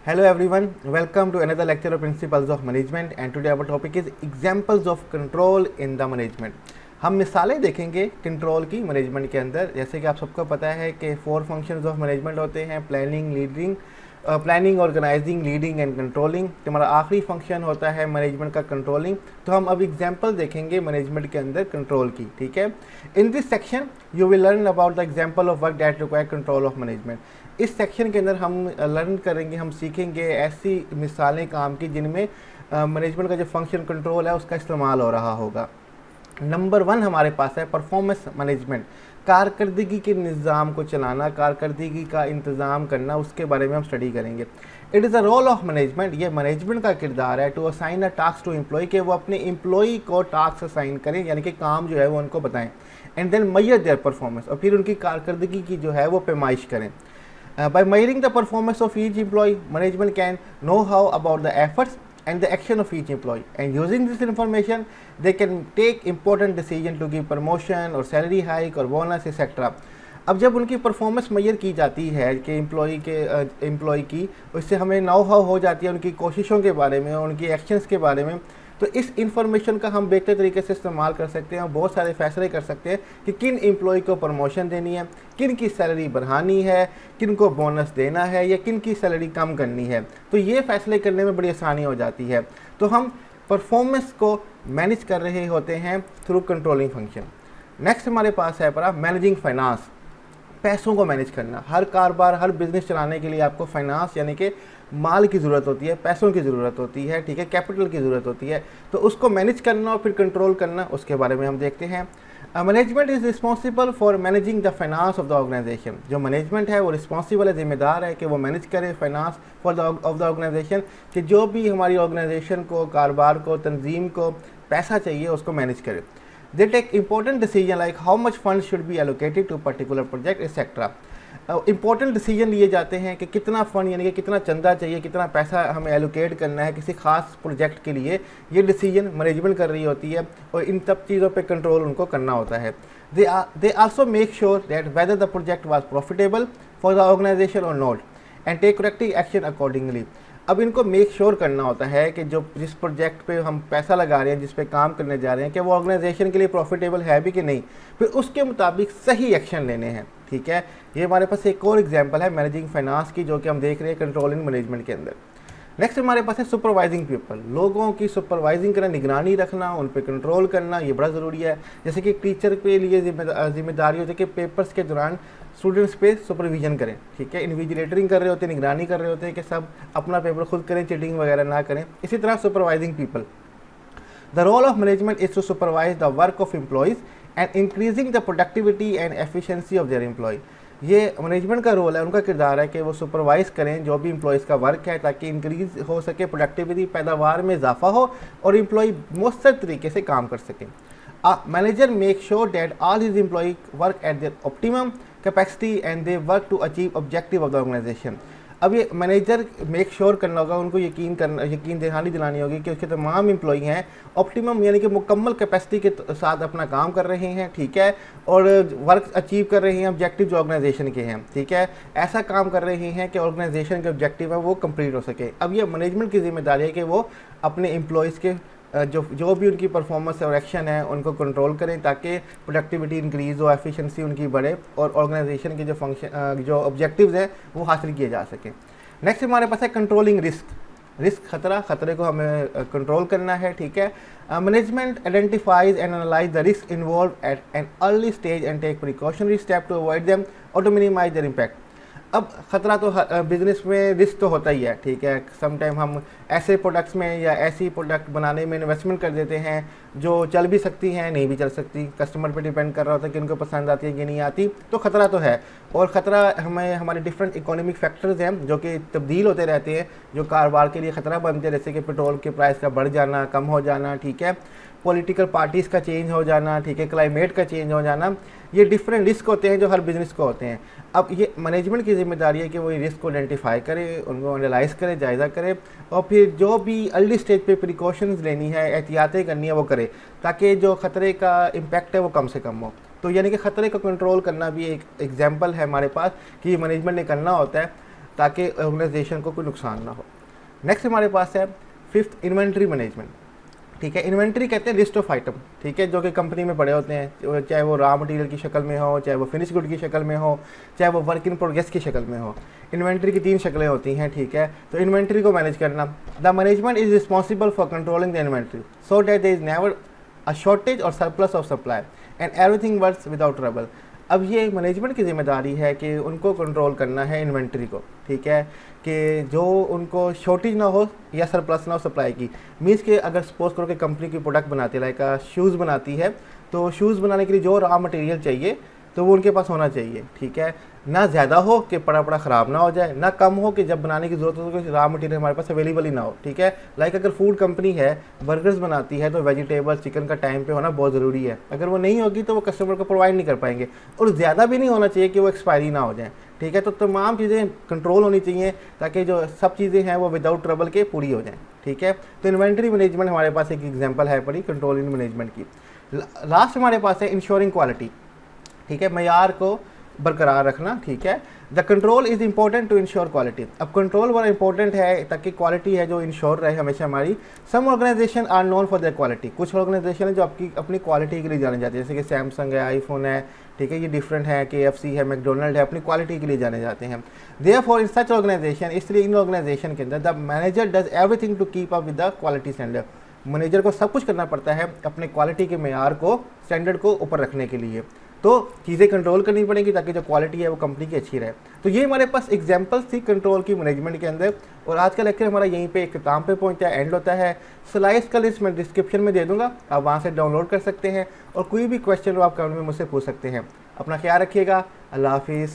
Hello everyone, welcome to another lecture of Principles of Management and today our topic is Examples of Control in the Management। हम मिसालें देखेंगे control की management के अंदर। जैसे कि आप सबको पता है कि 4 फंक्शंस ऑफ मैनेजमेंट होते हैं, planning, organising, leading and controlling. तो हमारा आखिरी फंक्शन होता है मैनेजमेंट का कंट्रोलिंग। तो हम अब एग्जांपल देखेंगे मैनेजमेंट के अंदर कंट्रोल की, ठीक है। In this section you will learn about the example of work that require control of management. इस सेक्शन के अंदर हम लर्न करेंगे, हम सीखेंगे ऐसी मिसालें काम की जिनमें मैनेजमेंट का जो फंक्शन कंट्रोल है उसका इस्तेमाल हो रहा होगा। नंबर 1 हमारे पास है परफॉर्मेंस मैनेजमेंट, कारकर्दगी के निज़ाम को चलाना, कारकर्दगी का इंतज़ाम करना, उसके बारे में हम स्टडी करेंगे। It is a role of management, ये मैनेजमेंट का किरदार है to assign a task to employ, कि वो अपने एम्प्लॉय को टास्क असाइन करें, यानी कि काम जो है वो उनको बताएं। And then measure their performance, और फिर उनकी कारकर्दगी की जो है वो पैमाइश करें। By measuring the performance of each employee, management can know how about the efforts and the action of each employee, and using this information they can take important decision to give promotion or salary hike or bonus etc. अब जब उनकी performance major की जाती है कि employ की, उससे हमें नो हाउ हो जाती है उनकी कोशिशों के बारे में, उनकी एक्शंस के बारे में। तो इस इंफॉर्मेशन का हम बेहतर तरीके से इस्तेमाल कर सकते हैं और बहुत सारे फैसले कर सकते हैं कि किन एम्प्लॉय को प्रमोशन देनी है, किन की सैलरी बढ़ानी है, किन को बोनस देना है या किन की सैलरी कम करनी है। तो ये फैसले करने में बड़ी आसानी हो जाती है। तो हम परफॉर्मेंस को मैनेज कर रहे होते हैं थ्रू कंट्रोलिंग फंक्शन। नेक्स्ट हमारे पास है पर मैनेजिंग फाइनेंस, पैसों को मैनेज करना। हर कारोबार, हर बिजनेस चलाने के लिए आपको फाइनेंस यानी कि माल की ज़रूरत होती है, पैसों की ज़रूरत होती है, ठीक है, कैपिटल की ज़रूरत होती है। तो उसको मैनेज करना और फिर कंट्रोल करना, उसके बारे में हम देखते हैं। Management is responsible for managing the finance of the organisation. जो मैनेजमेंट है वो रिस्पॉन्सिबल है, जिम्मेदार है कि वो मैनेज करे finance for the of the organisation, कि जो भी हमारी ऑर्गेनाइजेशन को, कारोबार को, तंजीम को पैसा चाहिए उसको मैनेज करे। They take important decision like how much funds should be allocated to particular project etc. Important decision लिए जाते हैं कि कितना फ़ंड यानी कि कितना चंदा चाहिए, कितना पैसा हमें एलोकेट करना है किसी खास प्रोजेक्ट के लिए। ये डिसीजन मैनेजमेंट कर रही होती है और इन सब चीज़ों पे कंट्रोल उनको करना होता है। They also make sure that whether the project was profitable for the organisation और not and take corrective action accordingly. अब इनको मेक श्योर करना होता है कि जो जिस प्रोजेक्ट पे हम पैसा लगा रहे हैं, जिस पे काम करने जा रहे हैं, कि वो ऑर्गेनाइजेशन के लिए प्रॉफिटेबल है भी कि नहीं, फिर उसके मुताबिक सही एक्शन लेने हैं, ठीक है। ये हमारे पास एक और एग्जांपल है मैनेजिंग फाइनेंस की, जो कि हम देख रहे हैं कंट्रोल इन मैनेजमेंट के अंदर। नेक्स्ट हमारे पास है सुपरवाइजिंग पीपल, लोगों की सुपरवाइजिंग करना, निगरानी रखना, उन पर कंट्रोल करना, ये बड़ा ज़रूरी है। जैसे कि टीचर के लिए जिम्मेदारी होती है कि पेपर्स के दौरान स्टूडेंट्स पे सुपरविजन करें, ठीक है, इन्विजिलेटरिंग कर रहे होते हैं, निगरानी कर रहे होते हैं कि सब अपना पेपर खुद करें, चीटिंग वगैरह ना करें। इसी तरह supervising people, the role of management is to supervise the work of employees and increasing the productivity and efficiency of their employ. ये मैनेजमेंट का रोल है, उनका किरदार है कि वो सुपरवाइज करें जो भी एम्प्लॉयज़ का वर्क है, ताकि इंक्रीज हो सके, प्रोडक्टिविटी, पैदावार में इजाफा हो और एम्प्लॉय मौसर तरीके से काम कर सकें। Manager make sure that all his employ work at their optimum capacity and they work to achieve objective of the organisation. अब ये मैनेजर मेक श्योर करना होगा, उनको यकीन दहानी दिलानी होगी कि उसके तमाम एम्प्लॉई हैं ऑप्टिमम यानी कि मुकम्मल कैपेसिटी के साथ अपना काम कर रहे हैं, ठीक है, और वर्क अचीव कर रहे हैं, ऑब्जेक्टिव जो ऑर्गेनाइजेशन के हैं, ठीक है, ऐसा काम कर रहे हैं कि ऑर्गेनाइजेशन के ऑब्जेक्टिव है वो कंप्लीट हो सके। अब ये मैनेजमेंट की जिम्मेदारी है कि वो अपने एम्प्लॉयज़ के जो भी उनकी परफॉर्मेंस और एक्शन है उनको कंट्रोल करें, ताकि प्रोडक्टिविटी इंक्रीज़ हो, एफिशिएंसी उनकी बढ़े और ऑर्गेनाइजेशन के जो ऑब्जेक्टिव्स हैं वो हासिल किए जा सकें। नेक्स्ट हमारे पास है कंट्रोलिंग रिस्क, खतरे को हमें कंट्रोल करना है, ठीक है। Management identifies and analyse the risk involve at an early stage and take precautionary step to avoid them और टू मिनिमाइज देयर इम्पैक्ट। अब ख़तरा तो बिज़नेस में रिस्क तो होता ही है, ठीक है। समटाइम हम ऐसे प्रोडक्ट्स में या ऐसी प्रोडक्ट बनाने में इन्वेस्टमेंट कर देते हैं जो चल भी सकती हैं, नहीं भी चल सकती, कस्टमर पे डिपेंड कर रहा होता है कि उनको पसंद आती है कि नहीं आती। तो ख़तरा तो है, और ख़तरा हमें हमारे डिफरेंट इकोनॉमिक फैक्टर्स हैं जो कि तब्दील होते रहते हैं, जो कारोबार के लिए ख़तरा बनते हैं, जैसे कि पेट्रोल के प्राइस का बढ़ जाना, कम हो जाना, ठीक है, पॉलिटिकल पार्टीज़ का चेंज हो जाना, ठीक है, क्लाइमेट का चेंज हो जाना। ये डिफरेंट रिस्क होते हैं जो हर बिज़नेस को होते हैं। अब ये मैनेजमेंट की जिम्मेदारी है कि वो ये रिस्क को आइडेंटिफाई करे, उनको एनालाइज करे, जायज़ा करे और फिर जो भी अर्ली स्टेज पे प्रिकॉशंस लेनी है, एहतियातें करनी है वो करे, ताकि जो ख़तरे का इम्पैक्ट है वो कम से कम हो। तो यानी कि ख़तरे को कंट्रोल करना भी एक एग्जांपल है हमारे पास कि मैनेजमेंट ने करना होता है। ताकि ऑर्गेनाइजेशन को कोई नुकसान ना हो। नेक्स्ट हमारे पास है फिफ्थ इन्वेंट्री मैनेजमेंट। ठीक है, इन्वेंट्री कहते हैं लिस्ट ऑफ आइटम, ठीक है, जो कि कंपनी में पड़े होते हैं, चाहे वो रॉ मटेरियल की शक्ल में हो, चाहे वो फिनिश गुड की शक्ल में हो, चाहे वो वर्क इन प्रोग्रेस की शक्ल में हो। इन्वेंट्री की 3 शक्लें होती हैं, ठीक है। तो इन्वेंट्री को मैनेज करना, the management is responsible for controlling the inventory so that there is never a shortage और surplus of supply and everything works without trouble. अब ये मैनेजमेंट की जिम्मेदारी है कि उनको कंट्रोल करना है इन्वेंट्री को, ठीक है, कि जो उनको शॉर्टेज ना हो या सरप्लस ना हो सप्लाई की। मीन्स कि अगर सपोज करो कि कंपनी की प्रोडक्ट बनाती है, लाइक शूज़ बनाती है, तो शूज़ बनाने के लिए जो रॉ मटेरियल चाहिए तो वो उनके पास होना चाहिए, ठीक है। ना ज़्यादा हो कि पड़ा ख़राब ना हो जाए, ना कम हो कि जब बनाने की ज़रूरत हो तो रॉ मटेरियल हमारे पास अवेलेबल ही ना हो, ठीक है। लाइक अगर फूड कंपनी है, बर्गर्स बनाती है, तो वेजिटेबल चिकन का टाइम पे होना बहुत ज़रूरी है। अगर वो नहीं होगी तो वो कस्टमर को प्रोवाइड नहीं कर पाएंगे, और ज़्यादा भी नहीं होना चाहिए कि वो एक्सपायरी ना हो जाए, ठीक है। तो तमाम चीज़ें कंट्रोल होनी चाहिए ताकि जो सब चीज़ें हैं वो विदाउट ट्रबल के पूरी हो जाएँ, ठीक है। तो इन्वेंट्री मैनेजमेंट हमारे पास एक एग्जाम्पल है पड़ी कंट्रोल इन मैनेजमेंट की। लास्ट हमारे पास है इंश्योरिंग क्वालिटी, ठीक है, मयार को बरकरार रखना, ठीक है। The control is important to ensure quality. अब कंट्रोल बड़ा इंपॉर्टेंट है ताकि क्वालिटी है जो इंश्योर रहे हमेशा हमारी। Some organisation are known for their quality. कुछ ऑर्गेनाइजेशन है जो आपकी अपनी क्वालिटी के लिए जाने जाते हैं, जैसे कि सैमसंग है, आईफोन है, ठीक है, ये डिफरेंट है, KFC है, मैकडोनल्ड है, अपनी क्वालिटी के लिए जाने जाते हैं। देयरफॉर इन सच ऑर्गेनाइजेशन, इसलिए इन ऑर्गेनाइजेशन के अंदर the manager does everything to keep up with the quality standard. Manager को सब कुछ करना पड़ता है अपने क्वालिटी के मेयार को, स्टैंडर्ड को ऊपर रखने के लिए। तो चीज़ें कंट्रोल करनी पड़ेंगी ताकि जो क्वालिटी है वो कंपनी की अच्छी रहे। तो ये हमारे पास एग्जांपल्स थी कंट्रोल की मैनेजमेंट के अंदर, और आज का लेक्चर हमारा यहीं पे इख्तिताम पे पहुंचता है, एंड होता है। स्लाइड्स का लिस्ट मैं डिस्क्रिप्शन में दे दूंगा, आप वहाँ से डाउनलोड कर सकते हैं, और कोई भी क्वेश्चन हो आप कमेंट में मुझसे पूछ सकते हैं। अपना ख्याल रखिएगा, अल्लाह हाफिज़।